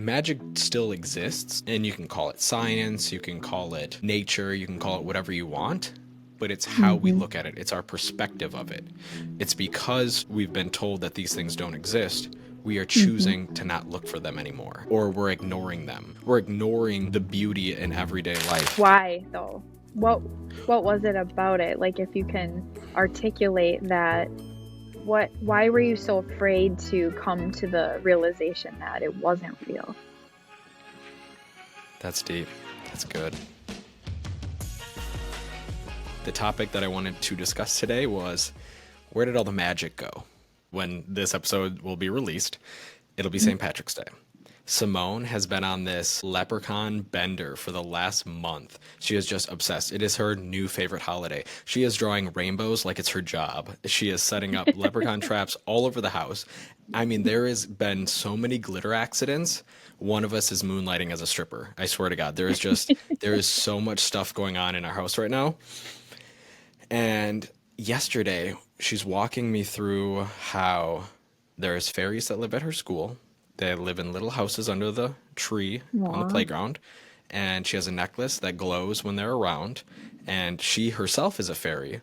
Magic still exists, and you can call it science, you can call it nature, you can call it whatever you want, but it's how we Mm-hmm. look at it. It's our perspective of it. It's because we've been told that these things don't exist, we are Mm-hmm. choosing to not look for them anymore, or we're ignoring them. We're ignoring the beauty in everyday life. Why though? What was it about it? Like if you can articulate that, why were you so afraid to come to the realization that it wasn't real? That's deep. That's good. The topic that I wanted to discuss today was, where did all the magic go? When this episode will be released, it'll be St. Patrick's Day. Simone has been on this leprechaun bender for the last month. She is just obsessed. It is her new favorite holiday. She is drawing rainbows like it's her job. She is setting up leprechaun traps all over the house. I mean, there has been so many glitter accidents. One of us is moonlighting as a stripper. I swear to God, there is so much stuff going on in our house right now. And yesterday, she's walking me through how there's fairies that live at her school. They live in little houses under the tree on the Aw. playground. And she has a necklace that glows when they're around. And she herself is a fairy.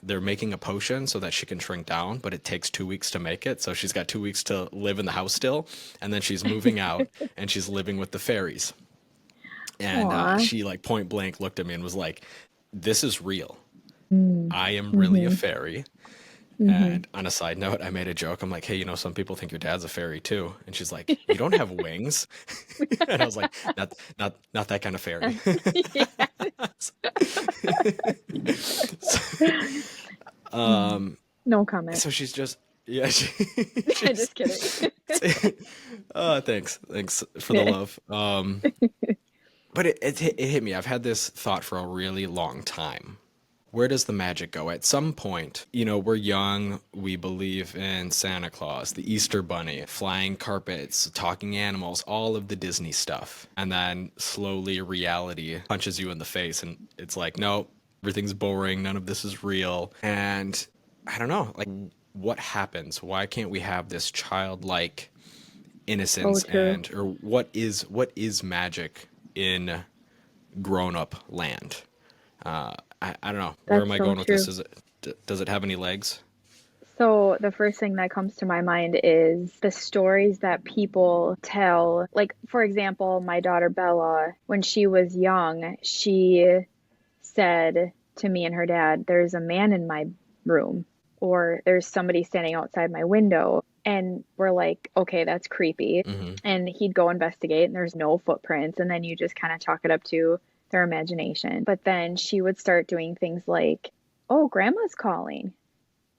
They're making a potion so that she can shrink down, but it takes 2 weeks to make it. So she's got 2 weeks to live in the house still. And then she's moving out and she's living with the fairies. And Aw. she, like, point blank looked at me and was like, "This is real. I am really a Mm-hmm. fairy." Mm-hmm. And on a side note, I made a joke. I'm like, "Hey, some people think your dad's a fairy too." And she's like, "You don't have wings?" And I was like, "Not that kind of fairy." Yeah. No comment. So she's just, yeah, she's, Just kidding. thanks for the love. But it hit me. I've had this thought for a really long time. Where does the magic go? At some point, we're young, we believe in Santa Claus, the Easter Bunny, flying carpets, talking animals, all of the Disney stuff. And then slowly reality punches you in the face and it's like, no, everything's boring, none of this is real. And I don't know, like, what happens? Why can't we have this childlike So innocence, true. or what is magic in grown-up land? I don't know. Where am That's I so going with this? true. Does it have any legs? So the first thing that comes to my mind is the stories that people tell. Like, for example, my daughter Bella, when she was young, she said to me and her dad, "There's a man in my room," or "There's somebody standing outside my window." And we're like, okay, that's creepy. Hmm. And he'd go investigate, and there's no footprints. And then you just kind of chalk it up to their imagination. But then she would start doing things like, "Oh, grandma's calling."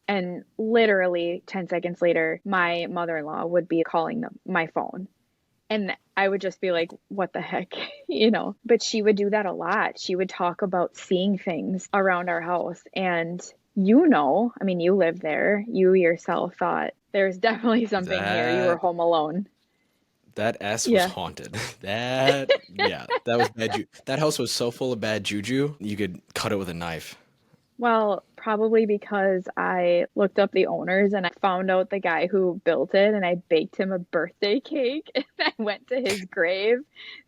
And literally 10 seconds later, my mother in law would be calling my phone. And I would just be like, what the heck, you know? But she would do that a lot. She would talk about seeing things around our house. And I mean, you live there. You yourself thought there's definitely something here. You were That home alone. that S was Yeah. haunted. Yeah, that was bad. That house was so full of bad juju, you could cut it with a knife. Well, probably because I looked up the owners and I found out the guy who built it and I baked him a birthday cake and I went to his grave.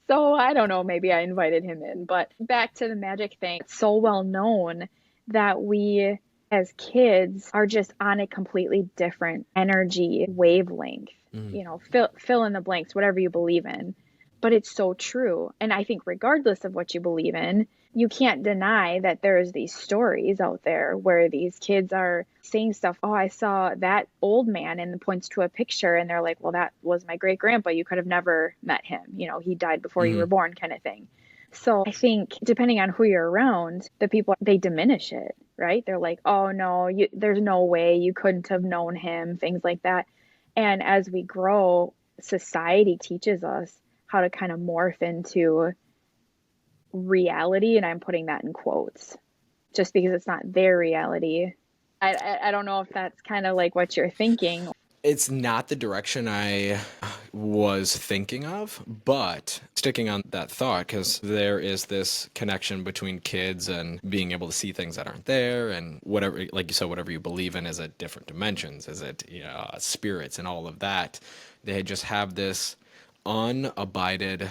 So I don't know, maybe I invited him in. But back to the magic thing, it's so well known that we as kids are just on a completely different energy wavelength. Mm. Fill in the blanks, whatever you believe in. But it's so true. And I think regardless of what you believe in, you can't deny that there's these stories out there where these kids are saying stuff. "Oh, I saw that old man," and points to a picture and they're like, "Well, that was my great grandpa. You could have never met him. He died before you were Hmm. born," kind of thing. So I think depending on who you're around, the people, they diminish it, right? They're like, "Oh no, there's no way you couldn't have known him," things like that. And as we grow, society teaches us how to kind of morph into reality, and I'm putting that in quotes just because it's not their reality. I don't know if that's kind of like what you're thinking. It's not the direction I was thinking of, but sticking on that thought, because there is this connection between kids and being able to see things that aren't there, and whatever, like you said, whatever you believe in, is it different dimensions, is it spirits and all of that. They just have this unabided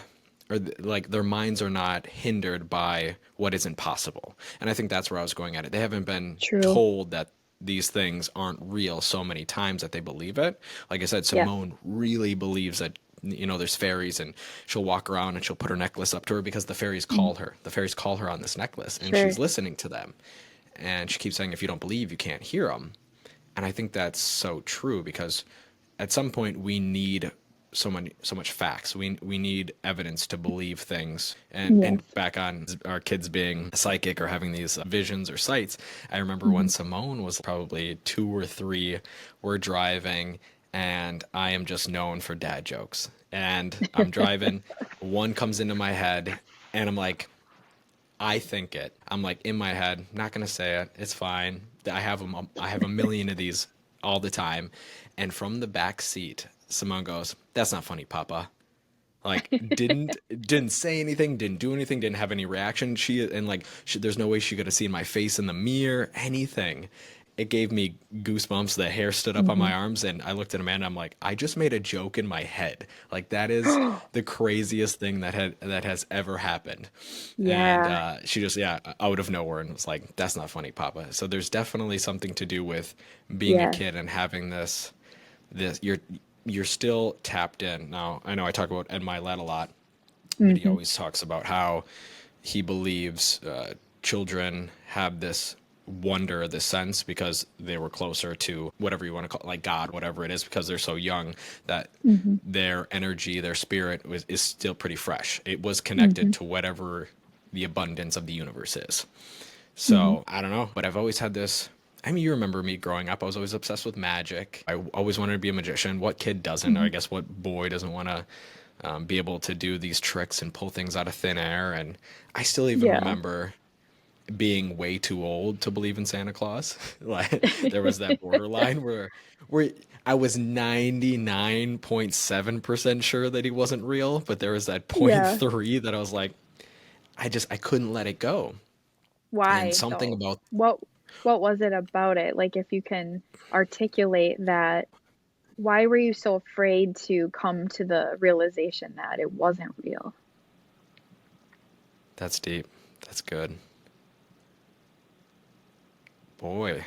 like their minds are not hindered by what isn't possible. And I think that's where I was going at it. They haven't been True. told that these things aren't real so many times that they believe it. Like I said, Yes. Simone really believes that there's fairies, and she'll walk around and she'll put her necklace up to her because the fairies Mhm. call her. The fairies call her on this necklace, and she's Sure. listening to them. And she keeps saying, if you don't believe, you can't hear them. And I think that's so true because at some point we need so much facts. We need evidence to believe things. And Yes. back on our kids being psychic or having these visions or sights, I remember when Mhm. Simone was probably 2 or 3, we're driving, and I am just known for dad jokes. And I'm driving, one comes into my head, and I'm like, I think it. I'm like in my head, not gonna say it. It's fine. I have a million of these all the time. And from the back seat, Simone goes, "That's not funny, Papa." Like didn't say anything, didn't do anything, didn't have any reaction. There's no way she could have seen my face in the mirror, anything. It gave me goosebumps. The hair stood up on Mhm. my arms, and I looked at Amanda. I'm like, I just made a joke in my head. Like that is the craziest thing that has ever happened. And Yeah. she just, yeah, out of nowhere, and was like, "That's not funny, Papa." So there's definitely something to do with being a Yes. kid and having this you're still tapped in. Now, I know I talk about Ed Milet a lot, but he Mhm. always talks about how he believes children have this wonder, this sense, because they were closer to whatever you want to call it, like God, whatever it is, because they're so young that Mhm. their energy, their spirit is still pretty fresh. It was connected Mhm. to whatever the abundance of the universe is. Mhm. So I don't know, but I've always had this. I mean, you remember me growing up. I was always obsessed with magic. I always wanted to be a magician. What kid doesn't? Or I Mhm. guess what boy doesn't want to be able to do these tricks and pull things out of thin air? And I still even Yeah. remember being way too old to believe in Santa Claus. Like there was that borderline where I was 99.7% sure that he wasn't real, but there was that point Yeah. 3 that I was like, I couldn't let it go. And Why something though? about What was it about it? Like if you can articulate that, why were you so afraid to come to the realization that it wasn't real? that's deep. That's good. Boy,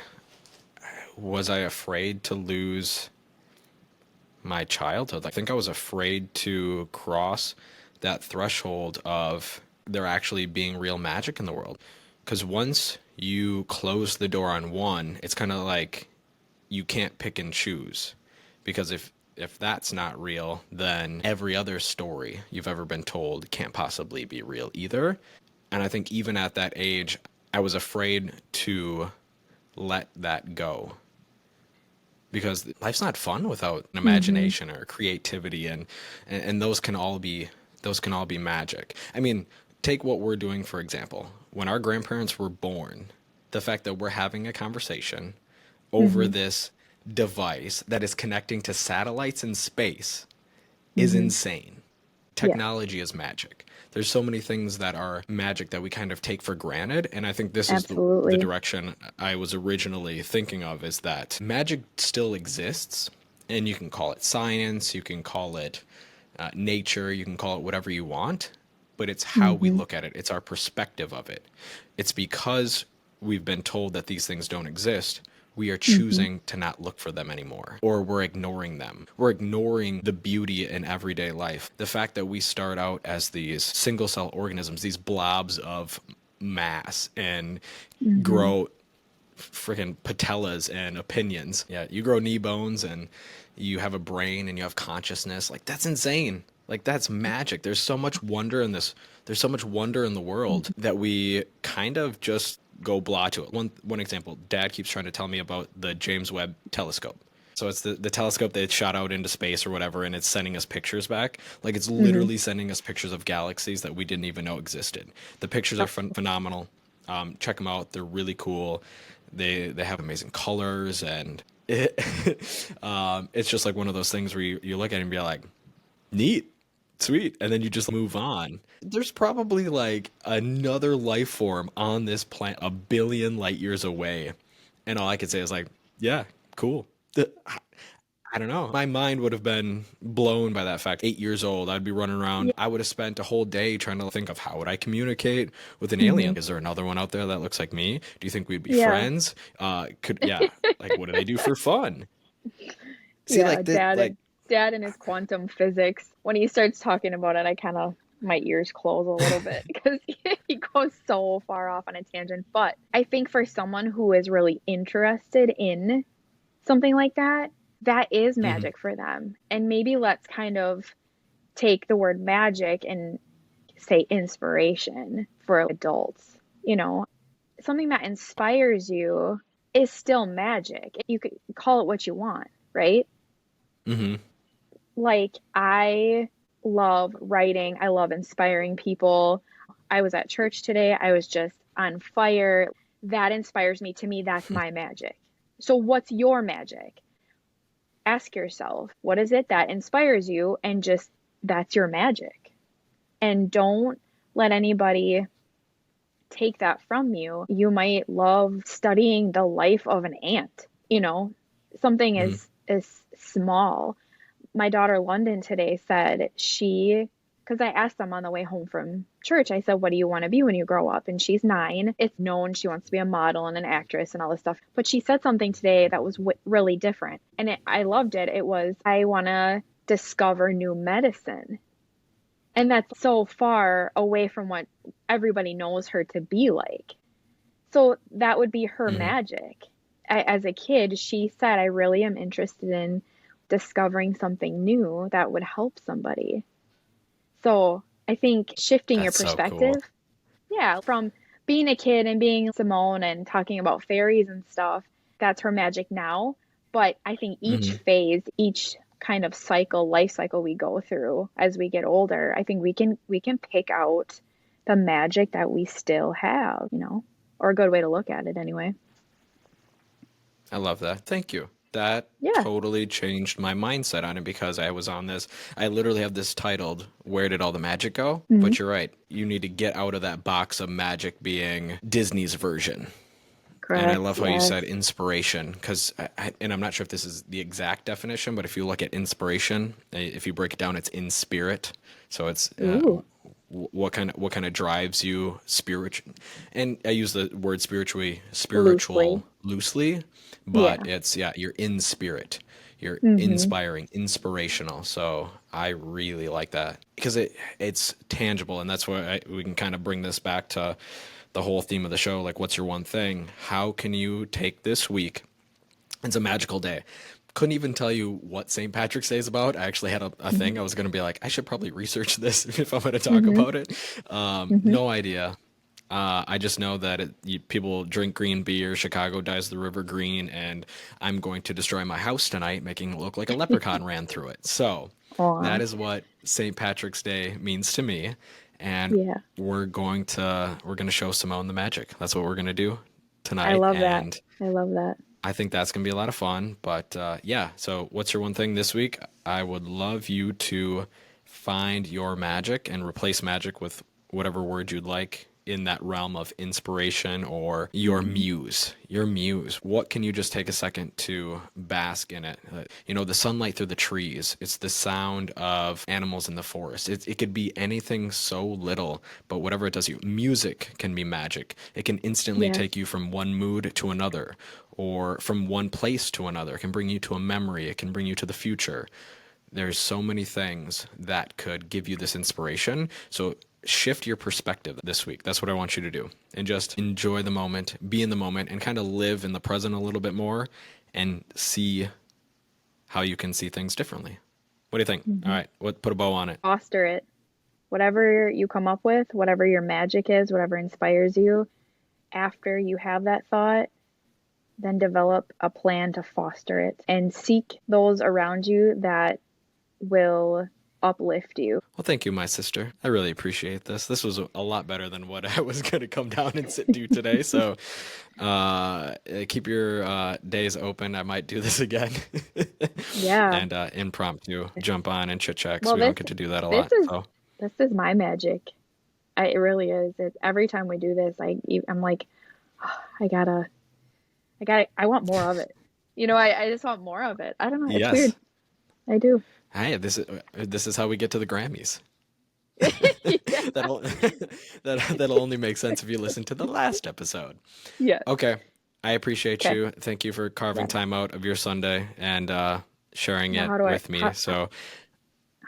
was I afraid to lose my childhood? I think I was afraid to cross that threshold of there actually being real magic in the world. Because once you close the door on one, it's kind of like you can't pick and choose. Because if that's not real, then every other story you've ever been told can't possibly be real either. And I think even at that age, I was afraid to let that go because life's not fun without an Mhm. imagination or creativity, and those can all be magic. I mean, take what we're doing for example. When our grandparents were born, the fact that we're having a conversation over Mhm. this device that is connecting to satellites in space is Mhm. insane. Yes. Technology is magic. There's so many things that are magic that we kind of take for granted, and I think this is the Absolutely. direction I was originally thinking of, is that magic still exists, and you can call it science, you can call it nature, you can call it whatever you want, but it's how we Mhm. look at it. It's our perspective of it. It's because we've been told that these things don't exist, we are Mhm. choosing to not look for them anymore, or we're ignoring them. We're ignoring the beauty in everyday life. The fact that we start out as these single cell organisms, these blobs of mass, and Mhm. grow freaking patellas and opinions. Yeah, you grow knee bones and you have a brain and you have consciousness. Like that's insane. Like that's magic. There's so much wonder in this. There's so much wonder in the world Mhm. that we kind of just go blah to it. One example, Dad keeps trying to tell me about the James Webb telescope. So it's the telescope that shot out into space or whatever, and it's sending us pictures back. Like it's Mhm. literally sending us pictures of galaxies that we didn't even know existed. The pictures are Oh. phenomenal. Check them out; they're really cool. They have amazing colors, and it's just like one of those things where you look at it and be like, neat, sweet, and then you just move on. There's probably like another life form on this planet a billion light years away, and all I could say is like, yeah, cool. I don't know. My mind would have been blown by that fact. 8 years old, I'd be running around. Yeah. I would have spent a whole day trying to think of how would I communicate with an Hmm. alien? Is there another one out there that looks like me? Do you think we'd be Yeah. friends? Yeah, like what do they do for fun? See, Yeah, like that, like dad and his quantum physics. When he starts talking about it, I kind of my ears close a little bit because he goes so far off on a tangent. But I think for someone who is really interested in something like that, that is mhm, magic for them. And maybe let's kind of take the word magic and say inspiration for adults. You know, something that inspires you is still magic. You could call it what you want, right? mhm, Like, I love writing, I love inspiring people. I was at church today, I was just on fire. That inspires me. To me, that's my magic. So, what's your magic? Ask yourself, what is it that inspires you? And just that's your magic. And don't let anybody take that from you. You might love studying the life of an ant, something mhm. is small. My daughter London today said because I asked them on the way home from church, I said, what do you want to be when you grow up? And she's 9. It's known she wants to be a model and an actress and all this stuff. But she said something today that was really different. And I loved it. It was, I want to discover new medicine. And that's so far away from what everybody knows her to be like. So that would be her Mhm. magic. As a kid, she said, I really am interested in discovering something new that would help somebody. So I think shifting your That's so cool. perspective, yeah, from being a kid and being Simone and talking about fairies and stuff, that's her magic now. But I think each Mhm. phase, each kind of life cycle we go through as we get older, I think we can pick out the magic that we still have, or a good way to look at it anyway. I love that. Thank you. That Yeah. totally changed my mindset on it because I was on this. I literally have this titled, Where Did All the Magic Go? Hmm. But you're right. You need to get out of that box of magic being Disney's version. And I Correct. love how you Yes. said inspiration because, and I'm not sure if this is the exact definition, but if you look at inspiration, if you break it down, it's in spirit. So it's Ooh, what kind of drives you spiritual, and I use the word spiritual loosely. loosely, but Yeah. it's, yeah, you're in spirit, you're Hmm. inspiring, inspirational. So I really like that because it's tangible, and that's why we can kind of bring this back to the whole theme of the show, like what's your one thing? How can you take this week? It's a magical day. Couldn't even tell you what St. Patrick's Day is about. I actually had a Hmm. thing. I was going to be like, I should probably research this if I'm going to talk Hmm. about it. Hmm. No idea. I just know that people drink green beer, Chicago dyes the river green, and I'm going to destroy my house tonight, making it look like a leprechaun ran through it. So Aw. that is what St. Patrick's Day means to me, and Yeah. we're going to show Simone the magic. That's what we're going to do I tonight, love that. and I love that. I think that's going to be a lot of fun. But yeah, so what's your one thing this week? I would love you to find your magic and replace magic with whatever word you'd like in that realm of inspiration or your Hmm. muse. Your muse. What can you just take a second to bask in it? The sunlight through the trees. It's the sound of animals in the forest. It could be anything so little, but whatever it does you. Music can be magic. It can instantly Yes. take you from one mood to another or from one place to another. It can bring you to a memory. It can bring you to the future. There's so many things that could give you this inspiration. So shift your perspective this week. That's what I want you to do. And just enjoy the moment, be in the moment, and kind of live in the present a little bit more and see how you can see things differently. What do you think? All Hmm. right, put a bow on it. Foster it. Whatever you come up with, whatever your magic is, whatever inspires you, after you have that thought, then develop a plan to foster it and seek those around you that will uplift you. Well, thank you, my sister. I really appreciate this. This was a lot better than what I was going to come down and sit do today. So keep your days open. I might do this again Yeah. and impromptu jump on and chit chat because Well, we don't get to do that a this lot. is So this is my magic. It really is. Every time we do this, I'm like, "Oh, I want more of it. I just want more of it. I don't know. It's yes, weird. I do. Hey, this is how we get to the Grammys. Yeah. That'll that'll only make sense if you listen to the last episode. Yes. Okay. I appreciate Okay. you. Thank you for carving Yes. time out of your Sunday and sharing Now it with me. So,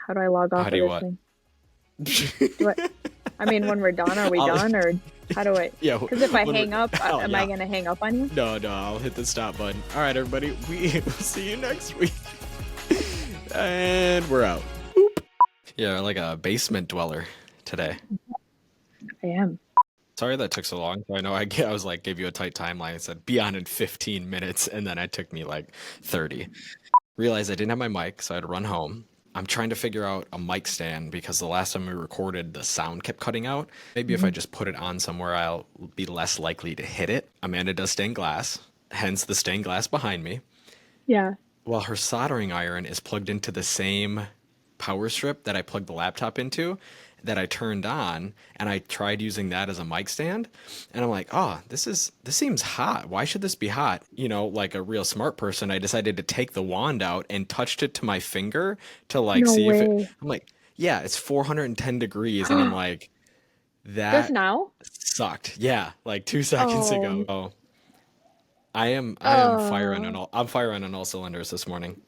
how do I log how off do of you this what? thing? Do I, I mean, when we're done, are we I'll, done, or how do I? yeah, Because if I when we're, hang up, oh, am I yeah. gonna hang up on you? No, no, I'll hit the stop button. All right, everybody. We will see you next week. And we're out. Yeah, like a basement dweller today. I am. Sorry that took so long. I know I was like, gave you a tight timeline. I said, be on in 15 minutes. And then it took me like 30. Realized I didn't have my mic, so I had to run home. I'm trying to figure out a mic stand because the last time we recorded, the sound kept cutting out. Maybe if I Hmm. just put it on somewhere, I'll be less likely to hit it. Amanda does stained glass, hence the stained glass behind me. Yeah. Well, her soldering iron is plugged into the same power strip that I plugged the laptop into that I turned on, and I tried using that as a mic stand, and I'm like, oh, this seems hot. Why should this be hot? You know, like a real smart person, I decided to take the wand out and touched it to my finger to like No see if it way. I'm like, yeah, it's 410 degrees, and I'm like, Just that now? sucked. Yeah, like 2 seconds ago. Oh. Oh, I am firing on Oh. all I'm firing on all cylinders this morning.